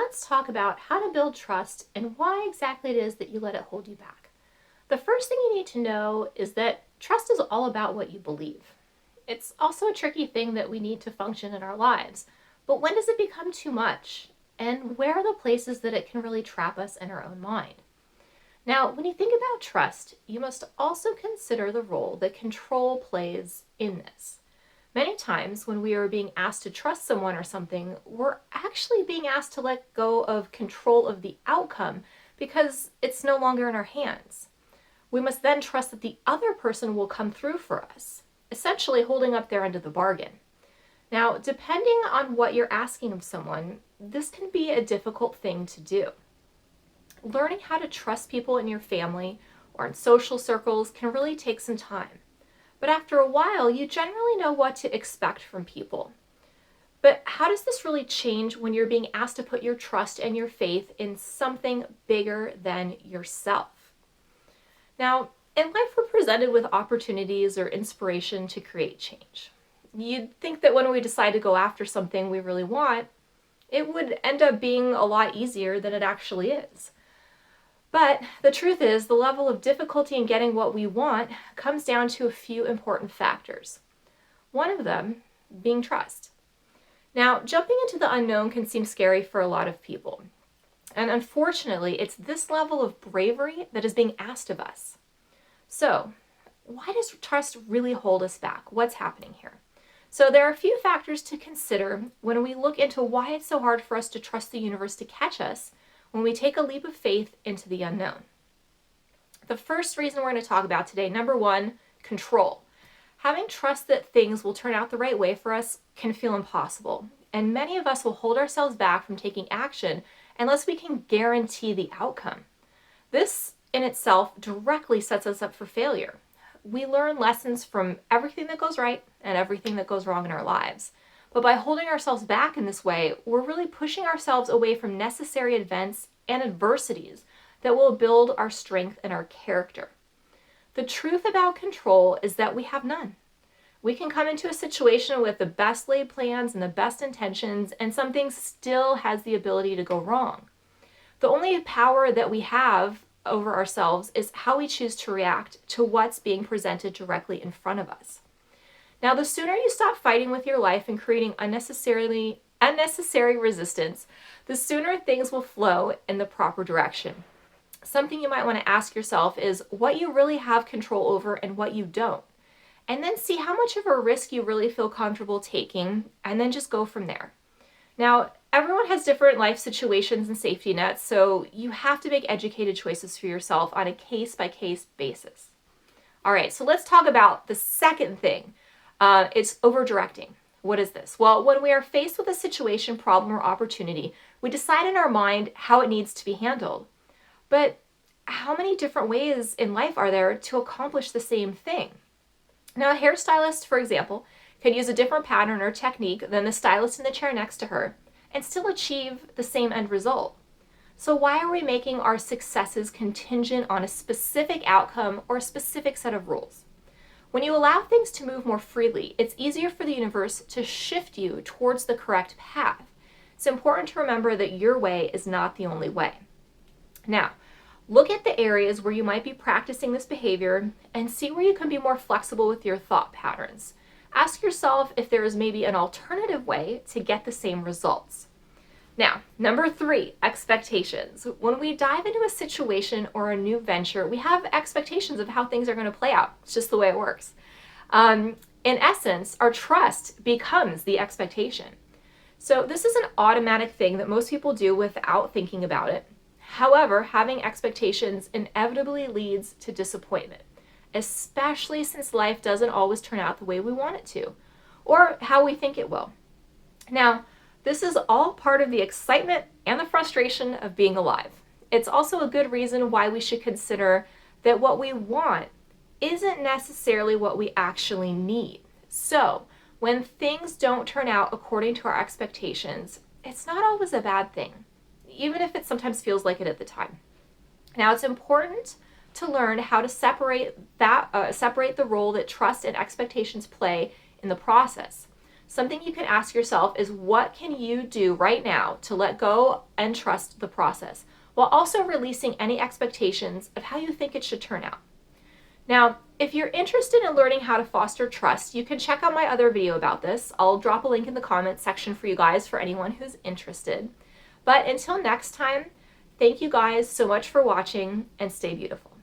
let's talk about how to build trust and why exactly it is that you let it hold you back. The first thing you need to know is that trust is all about what you believe. It's also a tricky thing that we need to function in our lives. But when does it become too much? And where are the places that it can really trap us in our own mind? Now, when you think about trust, you must also consider the role that control plays in this. Many times when we are being asked to trust someone or something, we're actually being asked to let go of control of the outcome because it's no longer in our hands. We must then trust that the other person will come through for us, essentially holding up their end of the bargain. Now, depending on what you're asking of someone, this can be a difficult thing to do. Learning how to trust people in your family or in social circles can really take some time. But after a while, you generally know what to expect from people. But how does this really change when you're being asked to put your trust and your faith in something bigger than yourself? Now, in life, we're presented with opportunities or inspiration to create change. You'd think that when we decide to go after something we really want, it would end up being a lot easier than it actually is. But the truth is, the level of difficulty in getting what we want comes down to a few important factors. One of them being trust. Now, jumping into the unknown can seem scary for a lot of people. And unfortunately, it's this level of bravery that is being asked of us. So, why does trust really hold us back? What's happening here? So there are a few factors to consider when we look into why it's so hard for us to trust the universe to catch us when we take a leap of faith into the unknown. The first reason we're going to talk about today, number one, control. Having trust that things will turn out the right way for us can feel impossible, and many of us will hold ourselves back from taking action unless we can guarantee the outcome. This in itself directly sets us up for failure. We learn lessons from everything that goes right and everything that goes wrong in our lives. But by holding ourselves back in this way, we're really pushing ourselves away from necessary events and adversities that will build our strength and our character. The truth about control is that we have none. We can come into a situation with the best laid plans and the best intentions, and something still has the ability to go wrong. The only power that we have over ourselves is how we choose to react to what's being presented directly in front of us. Now, the sooner you stop fighting with your life and creating unnecessary resistance, the sooner things will flow in the proper direction. Something you might want to ask yourself is what you really have control over and what you don't. And then see how much of a risk you really feel comfortable taking, and then just go from there. Now, everyone has different life situations and safety nets, so you have to make educated choices for yourself on a case-by-case basis. All right, so let's talk about the second thing. It's over-directing. What is this? Well, when we are faced with a situation, problem, or opportunity, we decide in our mind how it needs to be handled. But how many different ways in life are there to accomplish the same thing? Now, a hairstylist, for example, can use a different pattern or technique than the stylist in the chair next to her and still achieve the same end result. So why are we making our successes contingent on a specific outcome or a specific set of rules? When you allow things to move more freely, it's easier for the universe to shift you towards the correct path. It's important to remember that your way is not the only way. Now, look at the areas where you might be practicing this behavior and see where you can be more flexible with your thought patterns. Ask yourself if there is maybe an alternative way to get the same results. Now, number three, expectations. When we dive into a situation or a new venture, we have expectations of how things are going to play out. It's just the way it works. In essence, our trust becomes the expectation. So this is an automatic thing that most people do without thinking about it. However, having expectations inevitably leads to disappointment, especially since life doesn't always turn out the way we want it to, or how we think it will. Now, this is all part of the excitement and the frustration of being alive. It's also a good reason why we should consider that what we want isn't necessarily what we actually need. So, when things don't turn out according to our expectations, it's not always a bad thing, even if it sometimes feels like it at the time. Now, it's important to learn how to separate the role that trust and expectations play in the process. Something you can ask yourself is, what can you do right now to let go and trust the process, while also releasing any expectations of how you think it should turn out. Now, if you're interested in learning how to foster trust, you can check out my other video about this. I'll drop a link in the comments section for you guys for anyone who's interested. But until next time, thank you guys so much for watching, and stay beautiful.